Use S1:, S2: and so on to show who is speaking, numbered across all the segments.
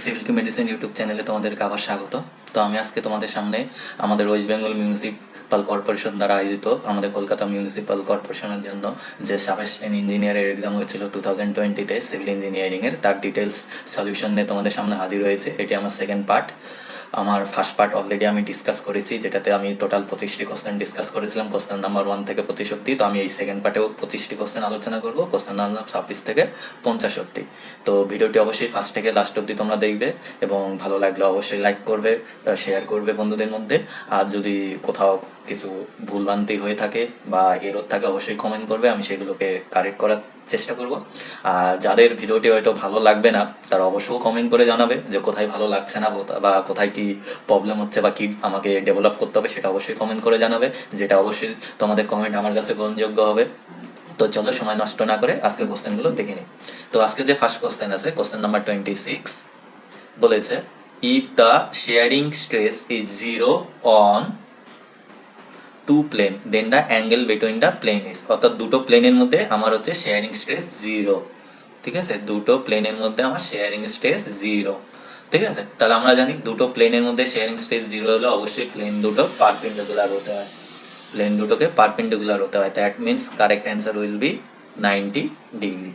S1: Civil to medicine YouTube চ্যানেলে তোমাদেরকে আবার স্বাগত। তো আমি আজকে তোমাদের সামনে আমাদের ওয়েস্ট বেঙ্গল মিউনিসিপাল কর্পোরেশন দ্বারা আয়োজিত আমাদের কলকাতা মিউনিসিপাল কর্পোরেশনের জন্য যে সাব অ্যাসিস্ট্যান্ট ইঞ্জিনিয়ারের এক্সাম হয়েছিল 2020-তে সিভিল ইঞ্জিনিয়ারিংয়ের, তার ডিটেলস সলিউশন নিয়ে তোমাদের সামনে হাজির হয়েছে। এটি আমার সেকেন্ড পার্ট। আমার ফার্স্ট পার্ট অলরেডি আমি ডিসকাস করেছি, যেটাতে আমি টোটাল 25টি কোশ্চেন ডিসকাস করেছিলাম, কোশ্চেন নাম্বার 1 থেকে 25 অব্দি। তো আমি এই সেকেন্ড পার্টেও 25টি কোশ্চেন আলোচনা করবো, কোশ্চেন নাম্বার 26 থেকে 50 অব্দি। তো ভিডিওটি অবশ্যই ফার্স্ট থেকে লাস্ট অব্দি তোমরা দেখবে এবং ভালো লাগলে অবশ্যই লাইক করবে, শেয়ার করবে বন্ধুদের মধ্যে। আর যদি কোথাও কিছু ভুলভ্রান্তি হয়ে থাকে বা এরর থাকে অবশ্যই কমেন্ট করবে, আমি সেগুলোকে কারেক্ট করার চেষ্টা করব। আর যাদের ভিডিওটি হয়তো ভালো লাগবে না তারা অবশ্যই কমেন্ট করে জানাবে যে কোথায় ভালো লাগছে না বা কোথায় কি প্রবলেম হচ্ছে বা কি আমাকে ডেভেলপ করতে হবে, সেটা অবশ্যই কমেন্ট করে জানাবে, যেটা অবশ্যই তোমাদের কমেন্ট আমার কাছে গ্রহণযোগ্য হবে। তো চলো সময় নষ্ট না করে আজকে কোশ্চেনগুলো দেখে নিই। তো আজকে যে ফার্স্ট কোশ্চেন আছে, কোশ্চেন নাম্বার 26 বলেছে, if the shearing stress is 0 on two plane then the angle between the plane is. অর্থাৎ দুটো প্লেনের মধ্যে আমার হচ্ছে শেয়ারিং স্ট্রেস 0। ঠিক আছে, দুটো প্লেনের মধ্যে আমার শেয়ারিং স্ট্রেস 0। ঠিক আছে, তাহলে আমরা জানি দুটো প্লেনের মধ্যে শেয়ারিং স্ট্রেস 0 হলে অবশ্যই প্লেন দুটো পারপেন্ডিকুলার হতে হয়, প্লেন দুটোকে পারপেন্ডিকুলার হতে হয়। That means correct answer will be 90 degree.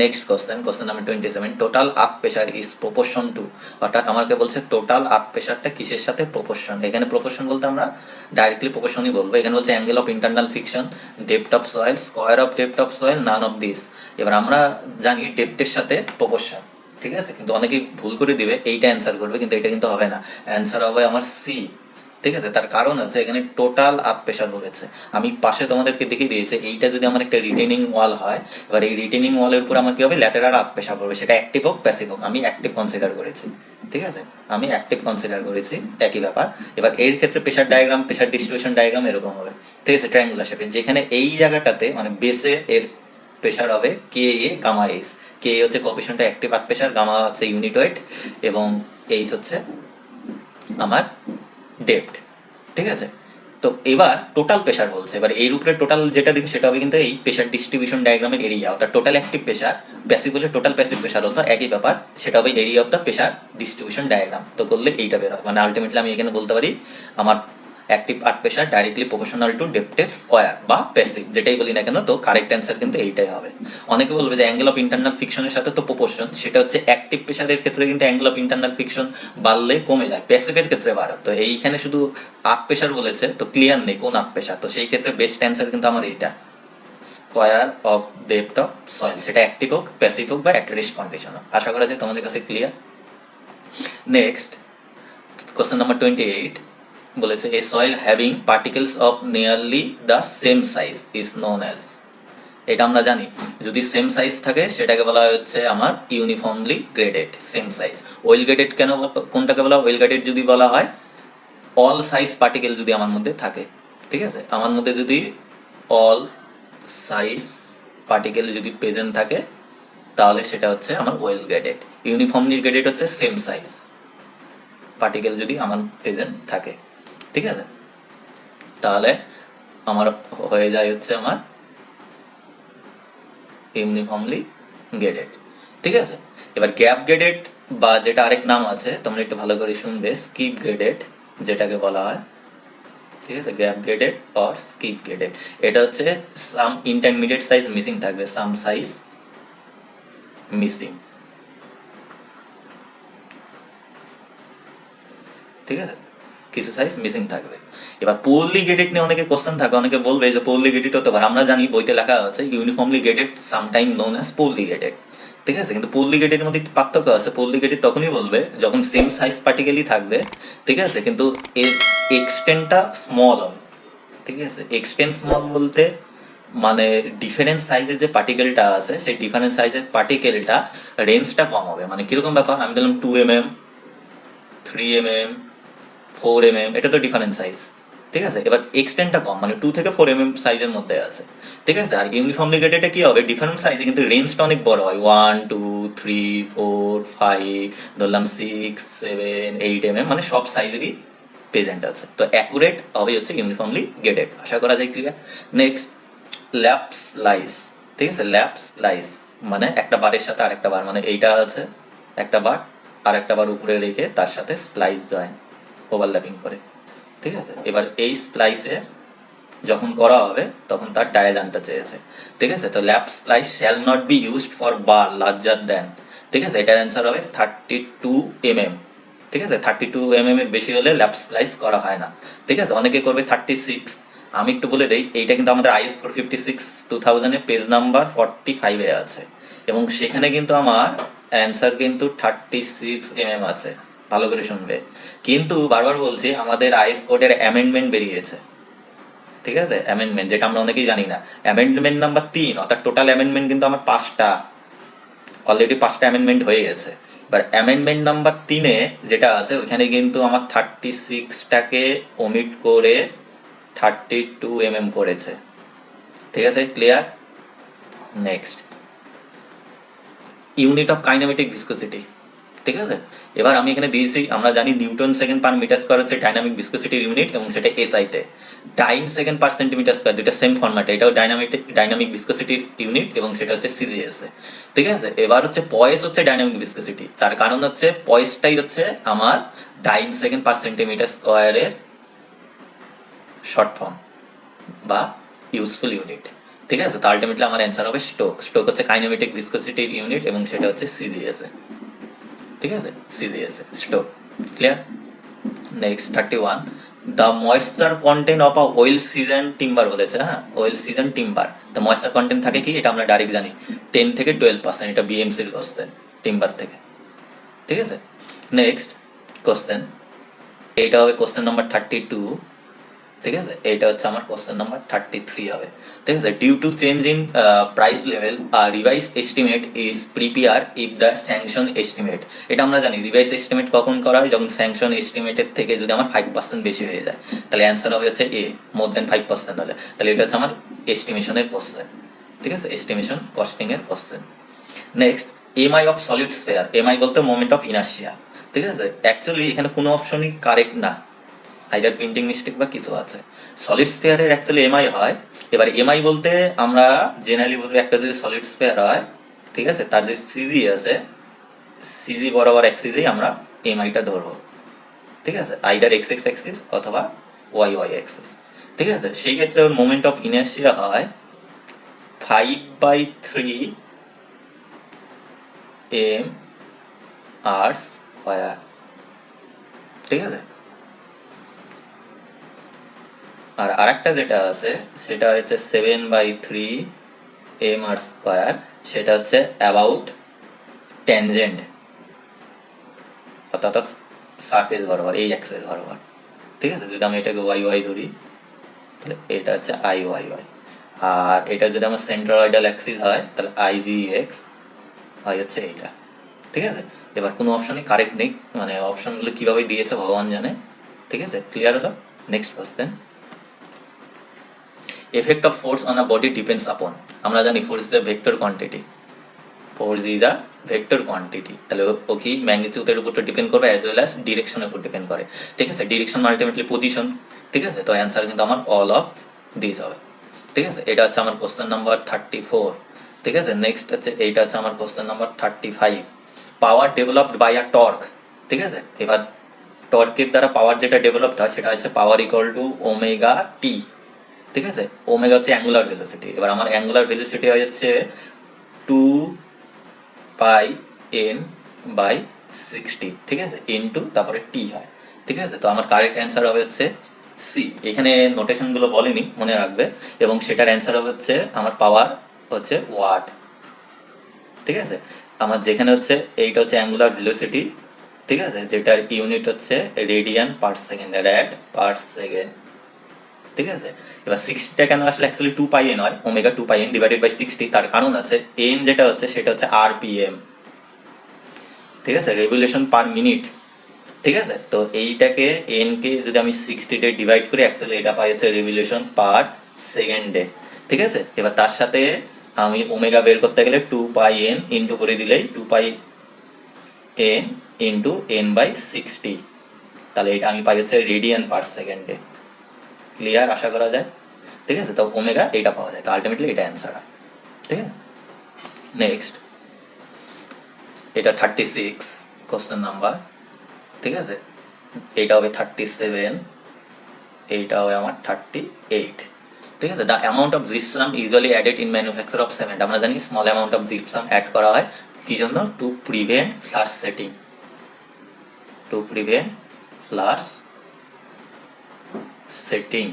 S1: Next question, question number 27, total arc pressure is proportion to. অর্থাৎ আমাকে বলছে টোটাল আর্ক প্রেশারটা কিসের সাথে প্রপোর্শন। এখানে প্রপোর্শন বলতে আমরা ডাইরেক্টলি প্রপোর্শনই বলবো। এখানে বলছে angle of internal fiction, depth of soil, square of depth of soil, none of this. এবার আমরা জানি ডেপথের সাথে প্রপোর্শন, ঠিক আছে, কিন্তু অনেকেই ভুল করে দিবে, এইটা অ্যান্সার করবে, কিন্তু এটা কিন্তু হবে না। অ্যান্সার হবে আমার সি। ঠিক আছে, তার কারণ আছে এখানে টোটাল আপ প্রেশার বলেছে। আমি পাশে তোমাদেরকে দেখিয়ে দিয়েছি, এইটা যদি আমার একটা রিটেনিং ওয়াল হয়, এবার এই রিটেনিং ওয়ালের উপর আমার কি হবে, ল্যাটেরাল আপ প্রেশার পড়বে, সেটা অ্যাক্টিভ হোক প্যাসিভ হোক, আমি অ্যাক্টিভ কনসিডার করেছি। ঠিক আছে, আমি অ্যাক্টিভ কনসিডার করেছি, একই ব্যাপার। এবার এর ক্ষেত্রে pressure diagram, pressure distribution diagram এরকম হবে। ঠিক আছে, ট্রায়াঙ্গুলার শেপে, যেখানে এই জায়গাটাতে মানে বেসে এর প্রেশার হবে কে এ গামা এইচ। কে হচ্ছে কোএফিসিয়েন্টটা অ্যাক্টিভ আর্ক প্রেশার, গামা হচ্ছে ইউনিট ওয়েট এবং এইচ হচ্ছে আমার ডেপথ। ঠিক আছে, তো এবার টোটাল প্রেশার বলছে, এবার এর উপরে টোটাল যেটা দিবে সেটা হবে কিন্তু এই প্রেশার ডিস্ট্রিবিউশন ডায়াগ্রামের এরিয়া। অর্থাৎ টোটাল অ্যাক্টিভ প্রেশার, প্যাসিভ হলে টোটাল প্যাসিভ প্রেশার হতো, একই ব্যাপার, সেটা হবে area of the pressure distribution diagram. তো করলে এইটা বের হয়, মানে আলটিমেটলি আমি এখানে বলতে পারি আমার active earth pressure directly proportional to ডেপথের স্কোয়ার বা প্যাসিভ, যেটাই বলি না কেন। তো কারেক্ট অ্যান্সার কিন্তু এইটাই হবে। অনেকে বলবে যে অ্যাঙ্গেল অফ ইন্টারনাল ফিকশনের সাথে তো প্রপোর্শন, সেটা হচ্ছে অ্যাক্টিভ প্রেশারের ক্ষেত্রে কিন্তু অ্যাঙ্গেল অফ ইন্টারনাল ফিকশন বাড়লে কমে যায়, প্যাসিভের ক্ষেত্রে বাড়ে। তো এইখানে শুধু আর্ক প্রেশার বলেছে, তো ক্লিয়ার নেই কোন আর্ক প্রেশার। তো সেই ক্ষেত্রে বেস্ট অ্যান্সার কিন্তু আমার এইটা, square of depth of soil, সেটা অ্যাক্টিভ হোক প্যাসিভ হোক বা একটা রেস্ট কন্ডিশন হোক। আশা করা যায় তোমাদের কাছে ক্লিয়ার। নেক্সট কোশ্চেন নাম্বার 28 বলেছে, a soil having particles of nearly the same size is known as. এটা আমরা জানি, যদি সেম সাইজ থাকে সেটাকে বলা হচ্ছে আমার uniformly graded same size. Well graded কেন, কোনটাকে বলা হয় ওয়েল গ্রেডেড? যদি বলা হয় অল সাইজ পার্টিকেল যদি আমার মধ্যে থাকে, ঠিক আছে, আমার মধ্যে যদি অল সাইজ পার্টিকেল যদি প্রেজেন্ট থাকে তাহলে সেটা হচ্ছে আমার ওয়েল গ্রেডেড। ইউনিফর্মলি গ্রেডেড হচ্ছে সেম সাইজ পার্টিকেল যদি আমার প্রেজেন্ট থাকে। ঠিক আছে, তাহলে আমার হয়ে যায় হচ্ছে আমার ইউনিফর্মলি গ্রেডেড। ঠিক আছে, এবার গ্যাপ গ্রেডেড বা যেটা আরেক নাম আছে, তোমরা একটু ভালো করে শুনবে, স্কিপ গ্রেডেড যেটাকে বলা হয়। ঠিক আছে, gap graded or skip graded, এটা হচ্ছে সাম ইন্টারমিডিয়েট সাইজ মিসিং থাকবে, সাম সাইজ মিসিং। ঠিক আছে, কিছু সাইজ মিসিং থাকবে। এবার পোরলি গ্রেডেড নিয়ে অনেকে কোশ্চেন থাকে, অনেকে বলবে যে পোরলি গ্রেডেড হতে পারে। আমরা জানি বইতে লেখা আছে uniformly graded sometime known as poorly graded. ঠিক আছে, কিন্তু পোরলি গ্রেডের মধ্যে একটু পার্থক্য আছে। পোরলি গ্রেডেড তখনই বলবে যখন সেম সাইজ পার্টিকেলই থাকবে, ঠিক আছে, কিন্তু এর এক্সটেন্টটা স্মল হবে। ঠিক আছে, এক্সটেন্ট স্মল বলতে মানে ডিফারেন্ট সাইজের যে পার্টিকেলটা আছে সেই ডিফারেন্ট সাইজের পার্টিকেলটা রেঞ্জটা কম হবে। মানে কিরকম ব্যাপার, আমি দিলাম 2 mm, 3 mm, 4 mm, এটা তো ডিফারেন্ট সাইজ। ঠিক আছে, এবার এক্সটেন্টটা কম, মানে 2 থেকে 4 mm সাইজের মধ্যে আছে। ঠিক আছে, আর ইউনিফর্মলি গ্রেডেডে কি হবে, ডিফারেন্ট সাইজে কিন্তু রেঞ্জটা অনেক বড় হয়, 1 2 3 4 5 ধরলাম 6 7 8 mm, মানে সব সাইজেরই প্রেজেন্ট আছে। তো অ্যাকুরেট হবে হচ্ছে ইউনিফর্মলি গ্রেডেড। আশা করা যায় ক্লিয়ার। নেক্সট ল্যাপ স্লাইস। ঠিক আছে, ল্যাপ স্লাইস মানে একটা বারের সাথে আরেকটা বার, মানে এইটা আছে একটা বার, আর একটা বার উপরে রেখে তার সাথে স্প্লাইস জয়েন ওভারল্যাপিং করে, ঠিক আছে। এবার এই স্প্লাইসের যখন করা হবে তখন তার ডায়া জানতে চেয়েছে, ঠিক আছে। তো lap splice shall not be used for bar larger than, ঠিক আছে। এটার অ্যান্সার হবে 32 mm, ঠিক আছে। 32 mm এর বেশি হলে ল্যাপ স্প্লাইস করা হয় না, ঠিক আছে। অনেকে করবে 36। আমি একটু বলে দিই, এইটা কিন্তু আমাদের IS 456 2000 পেজ নাম্বার 45-এ আছে, এবং সেখানে কিন্তু আমার অ্যান্সার কিন্তু 36 mm আছে, ভালো করে শুনবে। কিন্তু বারবার বলছি, আমাদের IS কোডের অ্যামেন্ডমেন্ট বেরিয়েছে, ঠিক আছে। অ্যামেন্ডমেন্ট যেটা আমরা অনেকেই জানি না, অ্যামেন্ডমেন্ট নাম্বার 3, অর্থাৎ টোটাল অ্যামেন্ডমেন্ট কিন্তু আমার 5টা, অলরেডি 5টা অ্যামেন্ডমেন্ট হয়ে গেছে। এবার অ্যামেন্ডমেন্ট নাম্বার 3-এ যেটা আছে ওইখানে কিন্তু আমার 36টাকে ওমিট করে 32 mm করেছে, ঠিক আছে। Clear? Next, unit of kinematic viscosity, ঠিক আছে। এবার আমি এখানে দিয়েছি, আমরা জানি newton second per metre square হচ্ছে ডাইনামিক ভিসকোসিটির ইউনিট, এবং সেটা এসআইতে। Dyne second per centimetre square, দুটো সেম ফর্ম্যাটে, এটাও ডাইনামিক ভিসকোসিটির ইউনিট, এবং সেটা হচ্ছে সিজিএসে, ঠিক আছে। এবার হচ্ছে পয়েস হচ্ছে ডাইনামিক ভিসকোসিটি, তার কারণ হচ্ছে পয়েসটাই হচ্ছে আমার ডাইন সেকেন্ড পার সেন্টিমিটার স্কোয়ারের শর্ট ফর্ম বা ইউজফুল ইউনিট, ঠিক আছে। তো আলটিমেটলি আমার অ্যান্সার হবে স্টোক। স্টোক হচ্ছে কাইনেমেটিক ভিসকোসিটির ইউনিট, এবং সেটা হচ্ছে সিজিএসে, ঠিক আছে। সিজিএসে stoke. Clear? Next 31, the moisture content of a well season timber বলেছে, হ্যাঁ, ওয়েল সিজন টিম্বার। তো ময়েশ্চার কন্টেন্ট থাকে কি, এটা আমরা ডাইরেক্ট জানি 10 থেকে 12%, এটা বিএমসির কোশ্চেন টিম্বার থেকে, ঠিক আছে। নেক্সট কোশ্চেন, এইটা হবে কোশ্চেন নাম্বার 32, ঠিক আছে। এইটা হচ্ছে আমার কোশ্চেন নাম্বার 33 হবে, ঠিক আছে। Due to change in price level revise estimate is prepare if the sanction estimate. এটা আমরা জানি রিভাইস এস্টিমেট কখন করা হয়, যখন স্যাংশন এস্টিমেটের থেকে যদি আমার 5% বেশি হয়ে যায়, তাহলে অ্যান্সার হবে হচ্ছে এ, মোর দেন 5% হলে। তাহলে এটা হচ্ছে আমার এস্টিমেশনের কোশ্চেন, ঠিক আছে, এস্টিমেশন কস্টিং এর question. Next, MI of solid sphere, MI বলতে মোমেন্ট অফ ইনার্শিয়া, ঠিক আছে। অ্যাকচুয়ালি এখানে কোনো অপশনই কারেক্ট না, আইদার প্রিন্টিং মিস্টেক বা কিছু আছে। সলিড স্ফেয়ারের অ্যাকচুয়ালি এমআই হয়। এবার এমআই বলতে আমরা জেনারেলি বলবো, একটা যদি সলিড স্ফেয়ার হয়, ঠিক আছে, তার যে সিজি আছে, সিজি বরাবর অ্যাক্সিসেই আমরা এমআইটা ধরবো, ঠিক আছে, আইদার এক্স এক্স অ্যাক্সিস অথবা ওয়াই ওয়াই অ্যাক্সিস, ঠিক আছে। সেই ক্ষেত্রে ওর মোমেন্ট অফ ইনার্শিয়া হয় 5/3 m/r², ঠিক আছে। আর আরেকটা যেটা আছে সেটা হচ্ছে 7/3 m/r², সেটা হচ্ছে অ্যাবাউট ট্যানজেন্ট, অর্থাৎ সারফেস বরাবর, এই অ্যাক্সিস বরাবর, ঠিক আছে। যদি আমি এটাকে ওয়াই ওয়াই ধরি, তাহলে এটা হচ্ছে আই ওয়াই ওয়াই। আর এটা যদি আমার সেন্ট্রয়েডাল অ্যাক্সিস হয়, তাহলে আই জি এক্স হয় হচ্ছে এইটা, ঠিক আছে। এবার কোনো অপশনই কারেক্ট নেই, মানে অপশনগুলো কীভাবে দিয়েছে ভগবান জানে, ঠিক আছে। ক্লিয়ার হলো? Next question, effect of force on a body depends upon, আমরা জানি force is a vector quantity, force is a vector quantity, তাহলে ও কি ম্যাগনিটিউডের উপর ডিপেন্ড করবে অ্যাজ ওয়েল অ্যাজ ডিরেকশনের উপর ডিপেন্ড করে, ঠিক আছে। ডিরেকশন আলটিমেটলি পজিশন, ঠিক আছে। তো অ্যান্সার কিন্তু আমার অল অফ দিস হবে, ঠিক আছে। এটা হচ্ছে আমার কোশ্চেন নাম্বার 34, ঠিক আছে। নেক্সট হচ্ছে এইটা হচ্ছে আমার question number 35, power developed by a torque, ঠিক আছে। এবার টর্কের দ্বারা পাওয়ার যেটা ডেভেলপড হয় সেটা হচ্ছে পাওয়ার ইকুয়াল টু ওমেগা টি, ঠিক আছে। ওমেগা হচ্ছে অ্যাঙ্গুলার ভেলোসিটি। এবার আমার অ্যাঙ্গুলার ভেলোসিটি হয়ে যাচ্ছে 2πn/60, ঠিক আছে, ইনটু তারপরে টি হয়, ঠিক আছে। তো আমার কারেক্ট অ্যান্সার হবে হচ্ছে সি। এখানে নোটেশনগুলো বলেনি, মনে রাখবে। এবং সেটার অ্যান্সার হবে হচ্ছে আমার পাওয়ার হচ্ছে ওয়াট, ঠিক আছে। আমার যেখানে হচ্ছে এইটা হচ্ছে অ্যাঙ্গুলার ভেলোসিটি, ঠিক আছে, যেটার ইউনিট হচ্ছে radian per second, rad per second, ঠিক আছে। এবার 60টা কেন আসলে অ্যাকচুয়ালি 2πn হয়, ওমেগা 2πn ডিভাইডেড বাই 60, তার কারণ আছে এন যেটা হচ্ছে সেটা হচ্ছে আরপিএম, ঠিক আছে, রেভলিউশন পার মিনিট, ঠিক আছে। তো এইটাকে এন কে যদি আমি 60 ডিভাইড করি, অ্যাকচুয়ালি এটা পাই হচ্ছে রেভলিউশন পার সেকেন্ডে, ঠিক আছে। এবার তার সাথে আমি ওমেগা বের করতে গেলে 2πn ইন্টু করে দিলেই 2πn ইন্টু n/60, তাহলে এটা আমি পাই হচ্ছে রেডিয়ান পার সেকেন্ডে। ক্লিয়ার আশা করা যায়, ঠিক আছে। তো ওমেগা এইটা পাওয়া যায়, তো আলটিমেটলি এটা অ্যান্সার হয়, ঠিক আছে। নেক্সট, এটা 36 কোশ্চেন নাম্বার, ঠিক আছে, এইটা হবে 37, এইটা হবে আমার 38, ঠিক আছে। The amount of gypsum usually added in manufacture of cement, আমরা জানি small amount of gypsum add করা হয় কি জন্য, to prevent flash setting, to prevent flash setting,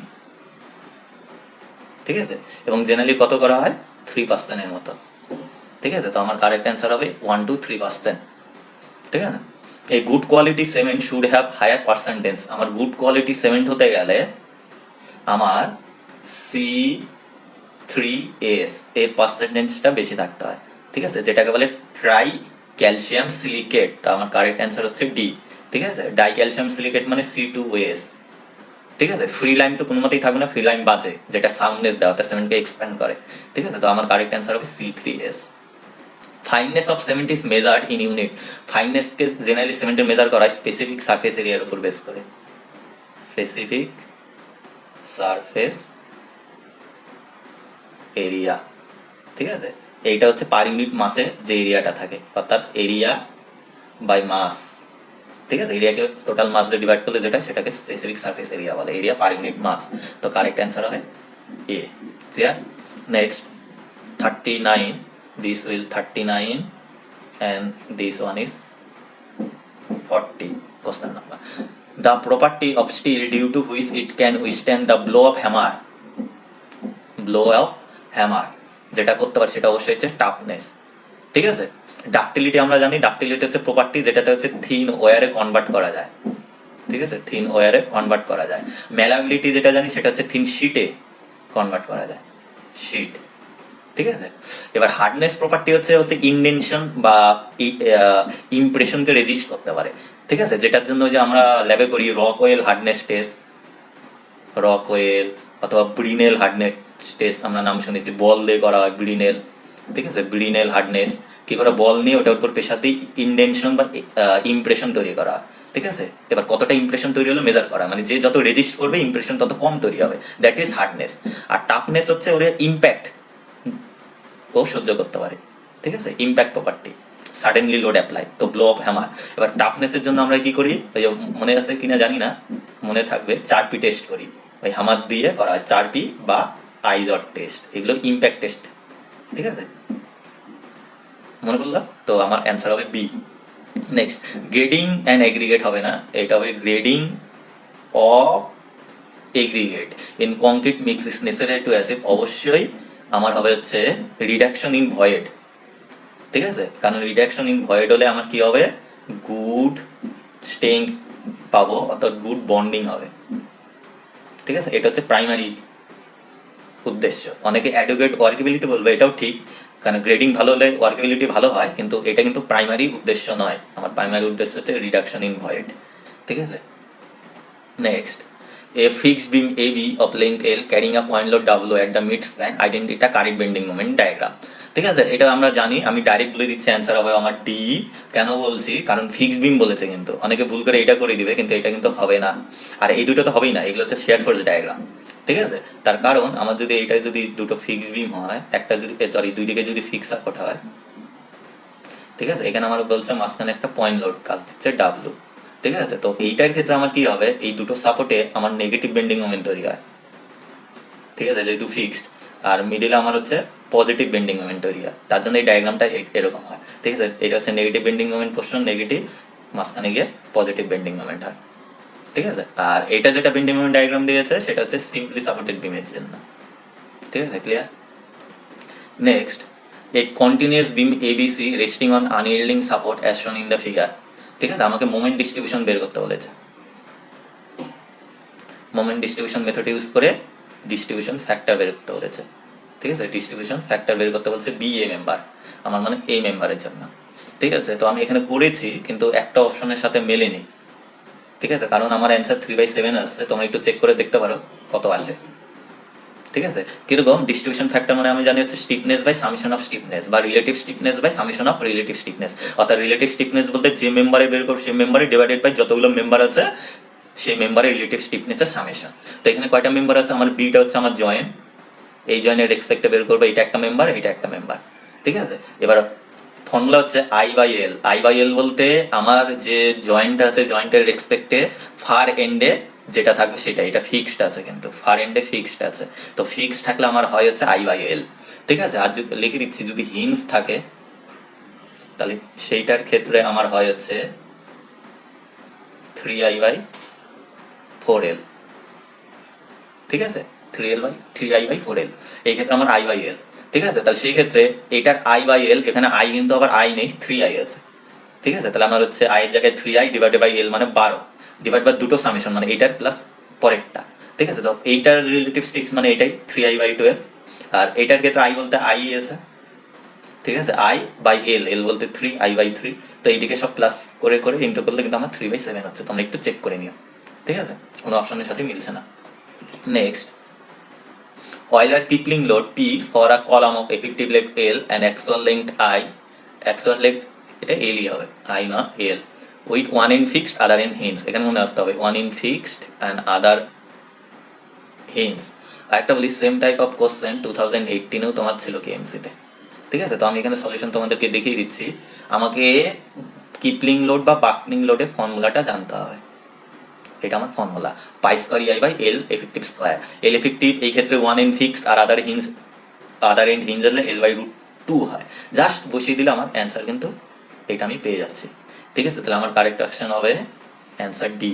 S1: ঠিক আছে। এবং জেনারেলি কত করা হয়, 3% মতো, ঠিক আছে। তো আমার কারেক্ট অ্যান্সার হবে 1 to 3%, ঠিক আছে। এই good quality cement should have higher percentage, আমার গুড কোয়ালিটি সিমেন্ট হতে গেলে আমার C3S এর পার্সেন্টেজটা বেশি থাকতে হয়, ঠিক আছে, যেটাকে বলে ট্রাই ক্যালসিয়াম সিলিকেট। তো আমার কারেক্ট অ্যান্সার হচ্ছে ডি, ঠিক আছে। ডাই ক্যালসিয়াম সিলিকেট মানে C2S, ঠিক আছে। ফ্রি লাইম তো কোনো মতেই থাকবে না, ফ্রি লাইম বাজে, যেটা সাউন্ডনেস দেওয়া অর্থাৎ সিমেন্টকে এক্সপ্যান্ড করে, ঠিক আছে। তো আমার কারেক্ট অ্যান্সার হবে C3S। Fineness of cement is measured in unit, ফাইননেসকে জেনারেলি সিমেন্টের মেজার করা হয় স্পেসিফিক সারফেস এরিয়ার উপর বেস করে, স্পেসিফিক সারফেস এরিয়া, ঠিক আছে। এইটা হচ্ছে পার ইউনিট মাসে যে এরিয়াটা থাকে, অর্থাৎ এরিয়া বাই মাস, ঠিক আছে। এরিয়াকে টোটাল মাস দিয়ে ডিভাইড করলে যেটা সেটাকে স্পেসিফিক সারফেস এরিয়া বলে, এরিয়া পার ইউনিট মাস। তো কারেক্ট অ্যান্সার হবে এ, clear. Next 39, this will 39 and this one is 40, question number. The property of steel due to which it can withstand the blow of hammer, blow of hammer, যেটা করতে পারে সেটা অবশ্যই হচ্ছে toughness, ঠিক আছে। ডাক্টিলিটি আমরা জানি, ডাক্টিলিটি হচ্ছে প্রপার্টি যেটাতে হচ্ছে থিন ওয়ারে কনভার্ট করা যায়, ঠিক আছে, থিন ওয়ারে কনভার্ট করা যায়। ম্যালাবিলিটি যেটা জানি সেটা হচ্ছে থিন শিটে কনভার্ট করা যায়, শিট, ঠিক আছে। এবার হার্ডনেস প্রপার্টি হচ্ছে ইনডেনশন বা ইমপ্রেশনকে রেজিস্ট করতে পারে, ঠিক আছে, যেটার জন্য যে আমরা ল্যাবে করি rock well hardness test, rock well অথবা ব্রিনেল হার্ডনেস টেস্ট, আমরা নাম শুনেছি, বল দিয়ে করা হয় ব্রিনেল, ঠিক আছে। ব্রিনেল হার্ডনেস কি করে, বল নিয়ে ওটার উপর প্রেশার দিয়ে ইনডেনশন বা ইমপ্রেশন তৈরি করা, ঠিক আছে। এবার কতটা ইমপ্রেশন তৈরি হলো মেজার করা, মানে যে যত রেজিস্ট করবে ইমপ্রেশন তত কম তৈরি হবে, দ্যাট ইজ হার্ডনেস। আর টাফনেস হচ্ছে ওর ইম্প্যাক্ট ও সহ্য করতে পারে, ঠিক আছে, impact property, suddenly load apply, তো ব্লো অফ হ্যামার। এবার টাফনেসের জন্য আমরা কি করি, ওই মনে আছে কিনা জানি না, মনে থাকবে 4P টেস্ট করি, ওই হ্যামার দিয়ে করা হয় 4P বা আইজট টেস্ট, এগুলো ইম্প্যাক্ট টেস্ট, ঠিক আছে, মনে করলো। তো আমার অ্যান্সার হবে B. Next, grading and aggregate হবে না, এটা হবে grading of aggregate in concrete mix is necessary to achieve, অবশ্যই আমার হবে হচ্ছে রিডাকশন ইন ভয়েড, ঠিক আছে। কারণ রিডাকশন ইন ভয়েড হলে আমার কি হবে, গুড স্টেইং পাবো, অর্থাৎ গুড বন্ডিং হবে, ঠিক আছে। এটা হচ্ছে প্রাইমারি উদ্দেশ্য। অনেকে অ্যাডুকেট ওয়ার্কেবিলিটি বলবে, এটাও ঠিক, কারণ গ্রেডিং ভালো হলে ওয়ার্কেবিলিটি ভালো হয়, কিন্তু এটা কিন্তু প্রাইমারি উদ্দেশ্য নয়। আমার প্রাইমারি উদ্দেশ্য হচ্ছে রিডাকশন ইন ভয়েড, ঠিক আছে। Next, a fixed beam AB of length L carrying a point load W at the mid span, identify current bending moment diagram, ঠিক আছে। এটা আমরা জানি, আমি ডাইরেক্ট বলে দিচ্ছি অ্যান্সার হবে আমার ডি। কেন বলছি, কারণ ফিক্সড বিম বলেছে, কিন্তু অনেকে ভুল করে এটা করে দিবে, কিন্তু এটা কিন্তু হবে না। আর এই দুটো তো হবেই না, এগুলো হচ্ছে শেয়ার ফোর্স ডায়াগ্রাম, ঠিক আছে। তার কারণ আমার যদি এটা যদি দুটো ফিক্সড বিম হয়, একটা যদি সরি দুই দিকে যদি ফিক্স সাপোর্ট হয়, ঠিক আছে, এখানে আমার বলছে মাঝখানে একটা পয়েন্ট লোড কাজ দিচ্ছে ডাব্লু, ঠিক আছে। তো এইটার ক্ষেত্রে আমার কি হবে, এই দুটো সাপোর্টে আমার নেগেটিভ বেন্ডিং মোমেন্ট তৈরি হয়, ঠিক আছে, যেহেতু ফিক্সড। আর মিডিলে আমার হচ্ছে পজিটিভ বেন্ডিং মোমেন্ট তৈরি হয়, তার জন্য এই ডায়াগ্রামটা এরকম হয়, ঠিক আছে। এটা হচ্ছে negative bending moment portion, negative, মাঝখানে গিয়ে পজিটিভ বেন্ডিং মোমেন্ট হয়, ঠিক আছে। আর এটা যেটা বেন্ডিং মোমেন্ট ডায়াগ্রাম দিয়েছে সেটা হচ্ছে সিম্পলি সাপোর্টেড বিমের জন্য, ঠিক আছে, clear. Next, a continuous beam ABC resting on unyielding support as shown in the figure, ঠিক আছে। আমাকে মোমেন্ট ডিস্ট্রিবিউশন বের করতে বলেছে, মোমেন্ট ডিস্ট্রিবিউশন মেথড ইউজ করে ডিস্ট্রিবিউশন ফ্যাক্টর বের করতে বলেছে, ঠিক আছে। ডিস্ট্রিবিউশন ফ্যাক্টর বের করতে বলছে বি এ মেম্বার, আমার মানে এই মেম্বারের জন্য, ঠিক আছে। তো আমি এখানে করেছি কিন্তু একটা অপশনের সাথে মেলেনি, ঠিক আছে, কারণ আমার অ্যান্সার 3/7 আসছে, তোমরা একটু চেক করে দেখতে পারো কত আসে, ঠিক আছে। কিরকম ডিস্ট্রিবিউশন ফ্যাক্টর মানে আমি জানি হচ্ছে stiffness by summation of stiffness বা relative stiffness by summation of relative stiffness, অর্থাৎ রিলেটিভ স্টিফনেস বলতে যে মেম্বারে বের করবো সেই মেম্বারে ডিভাইডেড বাই যতগুলো মেম্বার আছে সেই মেম্বারের রিলেটিভ স্টিফনেসের সামেশন। তো এখানে কয়টা মেম্বার আছে, আমার বিটা হচ্ছে আমার জয়েন্ট, এই জয়েন্টের রেসপেক্টে বের করবো, এটা একটা মেম্বার, এটা একটা মেম্বার, ঠিক আছে। এবার ফর্মুলা হচ্ছে I/L। I/L বলতে আমার যে জয়েন্ট আছে, জয়েন্টের রেসপেক্টে ফার এন্ডে যেটা থাকবে সেটা, এটা ফিক্সড আছে, কিন্তু ফার এন্ডে ফিক্সড আছে, তো ফিক্সড থাকলে আমার হয় হচ্ছে I/L। ঠিক আছে, আর যদি লিখে দিচ্ছি যদি হিন্স থাকে তাহলে সেইটার ক্ষেত্রে আমার হয় হচ্ছে 3I/4L। ঠিক আছে, 3I/4L, এই ক্ষেত্রে আমার I/L। ঠিক আছে, তাহলে সেই ক্ষেত্রে এটার I/L, এখানে আই কিন্তু আবার আই নেই, 3I আছে। ঠিক আছে, তাহলে আমার হচ্ছে আই এর জায়গায় 3I ডিভাইডেড বাই এল মানে 12, ডিভাইড বাই দুটো সামেশন মানে এইটার প্লাস পরেরটা। ঠিক আছে, তো এইটার রিলেটিভ স্টিক্স মানে এটাই 3I/12, আর এইটার ক্ষেত্রে আই বলতে আই আছে। ঠিক আছে, I/L, এল বলতে 3I/3, তো এইদিকে সব প্লাস করে করে ইন্টু করলে কিন্তু আমার 3/7 হচ্ছে, তোমরা একটু চেক করে নিও। ঠিক আছে, কোনো অপশনের সাথে মিলছে না। Next, Euler-Kipling load P for a column of effective length L and actual length I, actual length এটা L ই হবে, I না L, with one end fixed other end hinged, এখানে মনে রাখতে হবে one end fixed and other hinged। আর একটা বলি, same type of question 2018-এও তোমার ছিল KMC তে। ঠিক আছে, তো আমি এখানে সলিউশন তোমাদেরকে দেখিয়ে দিচ্ছি। আমাকে কিপলিং লোড বা বাকলিং লোডের ফর্মুলাটা জানতে হবে। এটা আমার formula, pi square EI by L effective square. L effective এই ক্ষেত্রে ওয়ান এন্ড ফিক্সড আর আদার এন্ড হিঞ্জ হলে L/√2 হয়। জাস্ট বসিয়ে দিলে আমার অ্যান্সার কিন্তু এটা আমি পেয়ে যাচ্ছি। ঠিক আছে, তাহলে আমার কারেক্ট অপশন হবে answer D.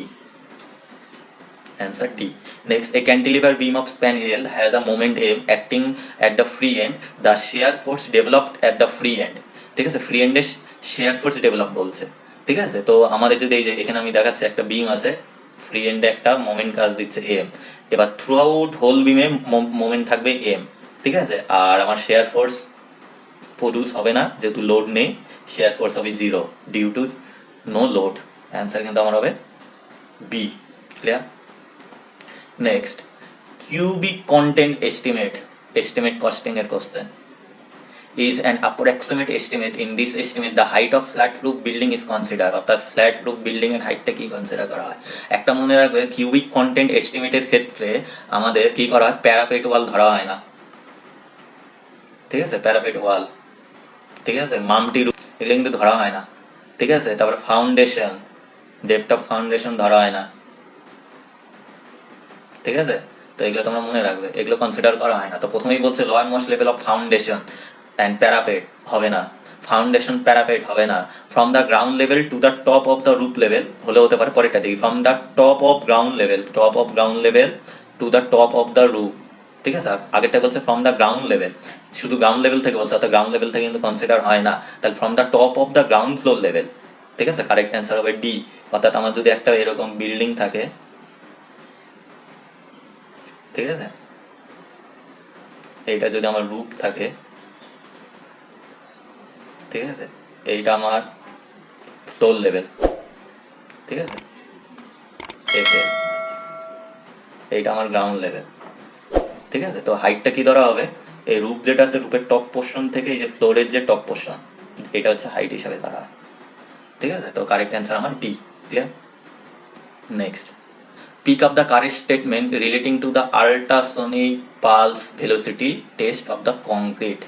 S1: Answer D. Next, a cantilever beam of span L has a moment M acting at the free end. The shear force developed at the free end. ঠিক আছে, ফ্রি এন্ডে share force develop বলছে। ঠিক আছে, তো আমার যদি এই যে এখানে আমি দেখাচ্ছি একটা বিম আছে, ফ্রি এন্ডে একটা মোমেন্ট কাজ দিচ্ছে M, এবার থ্রু আউট হোল বিমে মোমেন্ট থাকবে M। ঠিক আছে, আর আমার শেয়ার ফোর্স প্রডিউস হবে না যেহেতু লোড নেই, শেয়ার ফোর্স হবে 0 due to no load. Answer কিন্তু আমার হবে B. Clear? Next, cubic content estimate costing এর question is an approximate estimate. In this estimate the height of flat roof building is considered, অর্থাৎ flat roof building এর হাইটটা কি consider করা হয়। একটা মনে রাখবে, কিউবিক কন্টেন্ট এস্টিমেটের ক্ষেত্রে আমাদের কি করা হয়, প্যারাপেট ওয়াল ধরা হয় না। ঠিক আছে, প্যারাপেট ওয়াল, ঠিক আছে, মামটি রুফ এগুলো কিন্তু ধরা হয় না। ঠিক আছে, তারপরে ফাউন্ডেশন, ডেপথ অফ ফাউন্ডেশন ধরা হয় না। ঠিক আছে, তো এগুলো তোমরা মনে রাখবে, এগুলো কনসিডার করা হয় না। তো প্রথমেই বলছে lower most level of foundation and parapet হবে না, ফাউন্ডেশন প্যারাপেট হবে না। From the ground level to the top of the roof level হলে হতে পারে, পরেরটা দেখি, from the top of ground level to the top of the roof. ঠিক আছে, আগেরটা বলছে ফ্রম দ্য গ্রাউন্ড লেভেল, শুধু গ্রাউন্ড লেভেল থেকে বলছে, অর্থাৎ গ্রাউন্ড লেভেল থেকে কিন্তু কনসিডার হয় না, তাহলে from the top of the ground floor level. ঠিক আছে, কারেক্ট অ্যান্সার হবে ডি। অর্থাৎ আমার যদি একটা এরকম বিল্ডিং থাকে, ঠিক আছে, এইটা যদি আমার রুফ থাকে, ঠিক আছে, এইটা আমার ফ্লোর লেভেল, ঠিক আছে, এইটা আমার গ্রাউন্ড লেভেল। ঠিক আছে, তো হাইটটা কি ধরা হবে, এই রুফ যেটা আছে রুফের টপ পোর্শন থেকে এই যে ফ্লোরের যে টপ পোর্শন, এটা হচ্ছে হাইট হিসাবে ধরা হয়। ঠিক আছে, তো কারেক্ট অ্যান্সার আমার D. Clear? Next, pick up the correct statement relating to the ultrasonic pulse velocity test of the concrete।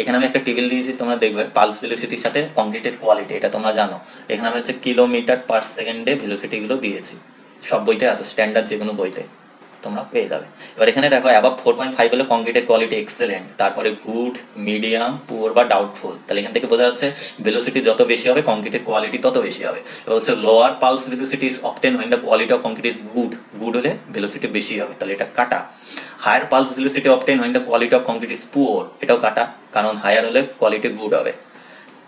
S1: এখানে আমি একটা টেবিল দিয়েছি, তোমরা দেখবে পালস ভেলোসিটির সাথে কংক্রিটের কোয়ালিটি, এটা তোমরা জানো। এখানে আমি হচ্ছে কিলোমিটার পার সেকেন্ডে ভেলোসিটিগুলো দিয়েছি, সব বইতে আছে, স্ট্যান্ডার্ড যে কোনো বইতে তোমরা পেয়ে যাবে। এবার এখানে দেখো অ্যাবাভ 4.5 হলে কংক্রিটের কোয়ালিটি এক্সেলেন্ট, তারপরে গুড, মিডিয়াম, পুয়ার বা ডাউটফুল। তাহলে এখান থেকে বোঝা যাচ্ছে ভেলোসিটি যত বেশি হবে কংক্রিটের কোয়ালিটি তত বেশি হবে। এবার হচ্ছে lower pulse velocity is obtain when the quality of concrete is good হলে ভেলোসিটি বেশি হবে, তাহলে এটা কাটা। Higher pulse velocity obtain when the quality of concrete is poor, এটাও কাটা, কারণ হায়ার হলে কোয়ালিটি গুড হবে।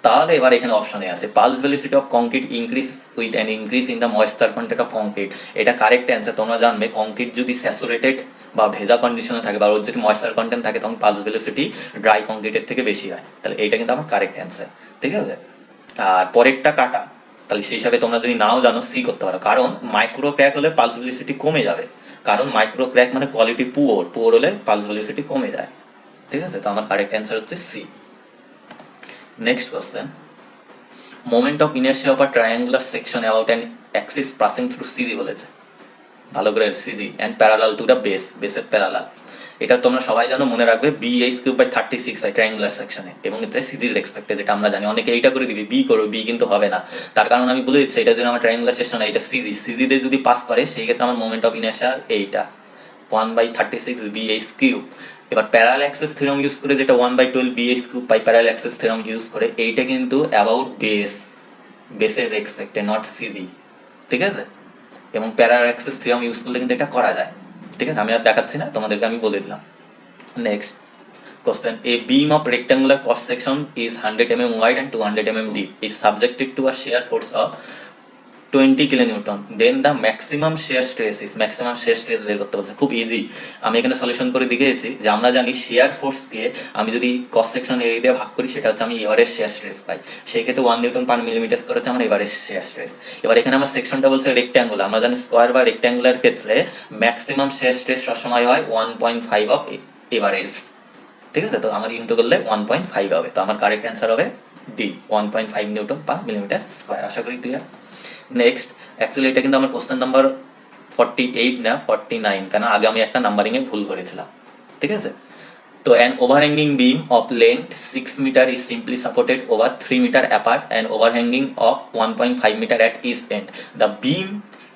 S1: তাহলে এবার এখানে অপশনে আছে pulse velocity of concrete increase with an increase in the moisture content of concrete, এটা কারেক্ট অ্যান্সার। তোমরা জানবে কংক্রিট যদি স্যাচুরেটেড বা ভেজা কন্ডিশনে থাকে বা ওর যদি ময়েশ্চার কন্টেন্ট থাকে তখন পালস ভেলোসিটি ড্রাই কংক্রিটের থেকে বেশি হয়, তাহলে এইটা কিন্তু আমার কারেক্ট অ্যান্সার। ঠিক আছে, আর পরেরটা কাটা, তাহলে সেই হিসাবে তোমরা যদি নাও জানো সি করতে পারো, কারণ মাইক্রো ক্র্যাক হলে পালস ভেলোসিটি কমে যাবে, কারণ মাইক্রো ক্র্যাক মানে কোয়ালিটি পুয়ার হলে পালস ভেলোসিটি কমে যায়। ঠিক আছে, তো আমার কারেক্ট অ্যান্সার হচ্ছে C. Next question, moment of inertia of a triangular section about an axis passing through CG বলেছে, ভালো করে CG and parallel to the বেসের প্যারালাল। এটা তোমরা সবাই জানো, মনে রাখবে বি এইচ কিউব বাই 36 হয় ট্রায়াঙ্গুলার সেকশনে, এবং এটা সিজির এক্সপেক্টেড, যেটা আমরা জানি। অনেকে এইটা করে দিবি বি করো, বি কিন্তু হবে না। তার কারণ আমি বলে দিচ্ছি, এটা যদি আমার ট্রায়াঙ্গুলার সেকশন, এটা সিজিতে যদি পাস করে সেই ক্ষেত্রে আমার মোমেন্ট অফ ইনার্শিয়া এইটা 1/36 বি এইচ কিউব। এবার প্যারালাল অ্যাক্সেস থিওরাম ইউজ করে, যেটা 1/12 B H cube by parallel axis theorem use করে, এইটা কিন্তু অ্যাবাউট বেসের এক্সপেক্টেড, নট সিজি। ঠিক আছে, এবং প্যারালাল অ্যাক্সেস থিওরাম ইউজ করলে কিন্তু এটা করা যায়। ঠিক আছে, আমি আর দেখাচ্ছি না, তোমাদেরকে আমি বলে দিলাম। Next question: a beam of rectangular cross section is 100 mm wide and 200 mm deep, is subjected to a shear force of 20 kilonewton, then the maximum shear stress is, maximum shear stress বের করতে বলছে। খুব easy, আমি এখানে solution করে দেখিয়েছি যে আমরা জানি শেয়ার ফোর্সকে আমি যদি ক্রস সেকশন এরিয়া দিয়ে ভাগ করি, সেটা হচ্ছে আমি এভারেজ শেয়ার স্ট্রেস পাই। সেই ক্ষেত্রে 1 নিউটন পার মিলিমিটার করে হচ্ছে আমার এভারেজ শেয়ার স্ট্রেস। এবার এখানে আমার সেকশনটা বলছে রেক্ট্যাঙ্গুলার, আমরা জানি স্কোয়ার বা রেক্ট্যাঙ্গুলার ক্ষেত্রে ম্যাক্সিমাম শেয়ার স্ট্রেস সবসময় হয় 1.5 অফ এভারেজ। ঠিক আছে, তো আমার ইন্টু করলে 1.5 হবে, তো আমার কারেক্ট অ্যান্সার হবে D, 1.5 newton per millimetre square. আশা করি ক্লিয়ার। নেক্সট, অ্যাকচুয়ালি এটা কিন্তু আমার কোশ্চেন নাম্বার 48 না 49, কারণ আগে আমি একটা নাম্বারিংয়ে ভুল করেছিলাম। ঠিক আছে, তো an overhanging beam of length 6 meter is simply supported over 3 meter apart and overhanging of 1.5 meter at each end. The beam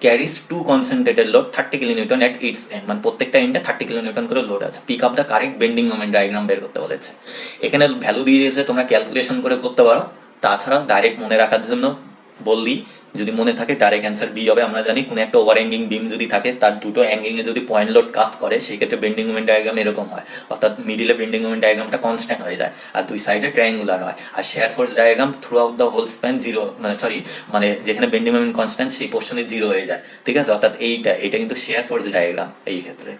S1: carries two concentrated load 30 kilonewton at its end, মানে প্রত্যেকটা এন্ডে 30 kilonewton করে লোড আছে। Pick up the correct bending moment diagram বের করতে বলেছে। এখানে value দিয়ে দিয়েছে, তোমরা ক্যালকুলেশন করে করতে পারো। তাছাড়া ডাইরেক্ট মনে রাখার জন্য বললি, যদি মনে থাকে ডাইরেক্ট অ্যান্সার বি হবে। আমরা জানি কোনো একটা ওভার হ্যাঙ্গিং বিম যদি থাকে, তার দুটো হ্যাঙ্গিং এ যদি পয়েন্ট লোড কাজ করে, সেই ক্ষেত্রে বেন্ডিং মোমেন্ট ডায়াগ্রাম এরকম হয়, অর্থাৎ মিডিলে বেন্ডিং মোমেন্ট ডায়াগ্রামটা কনস্ট্যান্ট হয়ে যায় আর দুই সাইডে ট্রায়াঙ্গুলার হয়। আর shear force diagram throughout the whole span zero, মানে যেখানে বেন্ডিং মোমেন্ট কনস্ট্যান্ট সেই পোর্শনে জিরো হয়ে যায়। ঠিক আছে, অর্থাৎ এটা কিন্তু শেয়ার ফোর্স ডায়াগ্রাম এই ক্ষেত্রে।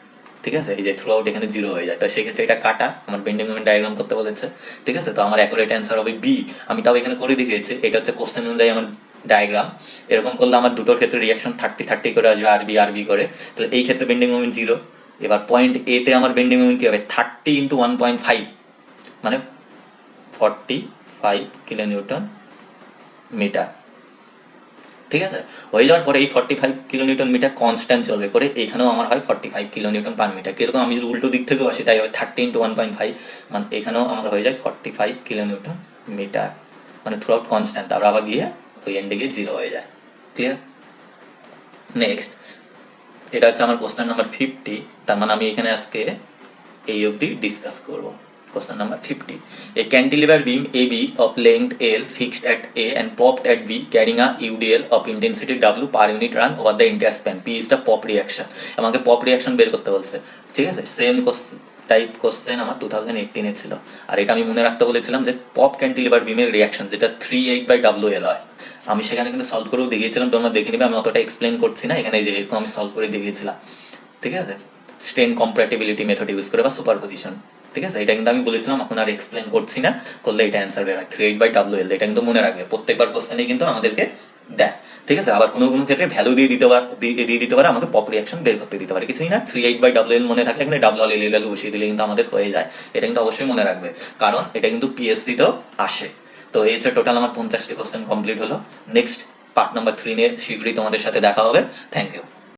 S1: ঠিক আছে, এই যে থ্রু আউট এখানে জিরো হয়ে যায়, তো সেই ক্ষেত্রে এটা কাটা, আমার বেন্ডিং মোমেন্ট ডায়াগ্রাম করতে বলেছে। ঠিক আছে, তো আমার অ্যাকুরেট অ্যান্সার হবে বি। আমি তাও এখানে করে দেখিয়েছি, এটা হচ্ছে কোশ্চেন অনুযায়ী আমার ডায়াগ্রাম। এরকম করলে আমার দুটোর ক্ষেত্রে রিয়াকশন 30-30 করে আসবে, আরবি করে। তাহলে এই ক্ষেত্রে বেন্ডিং মোমেন্ট জিরো। এবার পয়েন্ট এ তে আমার বেন্ডিং মোমেন্ট কি হবে, 30 × 1.5 মানে 45 কিলোনিউটন মিটার। ঠিক আছে, হয়ে যাওয়ার পরে এই 45 কিলোনিউটন মিটার কনস্ট্যান্ট চলবে করে, এখানেও আমার হয় 45 কিলোনিউটন পার মিটার। কিরকম, আমি যদি উল্টো দিক থেকেও আসি তাই হবে 30 × 1.5, মানে এখানেও আমার হয়ে যায় 45 কিলোনিউটন মিটার, মানে থ্রু আউট কনস্ট্যান্ট। তারপর আবার গিয়ে ওই এন্ডে গিয়ে জিরো হয়ে যায়। ক্লিয়ার। নেক্সট, এটা হচ্ছে আমার কোশ্চেন নাম্বার 50। তার মানে আমি এখানে আজকে এই অবধি ডিসকাস করব। Question number 50: a cantilever beam AB of length L fixed at A and popped at B carrying a UDL of intensity W per unit run over the entire span. P is the pop reaction. আমাকে pop reaction বের করতে বলছে। ঠিক আছে, same type question আমার 2018 ছিল। আর এটা আমি মনে রাখতে বলেছিলাম যে পপ ক্যান্টিলিভার বিমের রিয়াকশন যেটা 38/WL হয়। আমি সেখানে কিন্তু সলভ করেও দেখিয়েছিলাম, তোমরা দেখে নিবে, আমি অতটা এক্সপ্লেন করছি না এখানে, যে এরকম আমি সলভ করে দেখিয়েছিলাম। ঠিক আছে, স্ট্রেন কম্প্যাটিবিলিটি মেথড ইউজ করে বা সুপারপজিশন। ঠিক আছে, এটা কিন্তু আমি বলেছিলাম, এখন আর এক্সপ্লেন করছি না, করলে এটা অ্যান্সার বের হয় 38/WL। এটা কিন্তু মনে রাখবে, প্রত্যেকবার কোশ্চেনে কিন্তু আমাদেরকে দেয়। ঠিক আছে, আবার কোনো কোনো ক্ষেত্রে ভ্যালু দিয়ে দিতে পারে, আমাকে পপ রিয়াকশন বের করতে দিতে পারে, কিছুই না। 38/WL মনে থাকলে এখানে WL ভ্যালু বসিয়ে দিলে কিন্তু আমাদের হয়ে যায়। এটা কিন্তু অবশ্যই মনে রাখবে, কারণ এটা কিন্তু পিএসসি তেও আসে। তো এই হচ্ছে টোটাল আমার 50টি কোশ্চেন কমপ্লিট হলো। নেক্সট পার্ট নাম্বার 3 নিয়ে শীঘ্রই তোমাদের সাথে দেখা হবে। Thank you.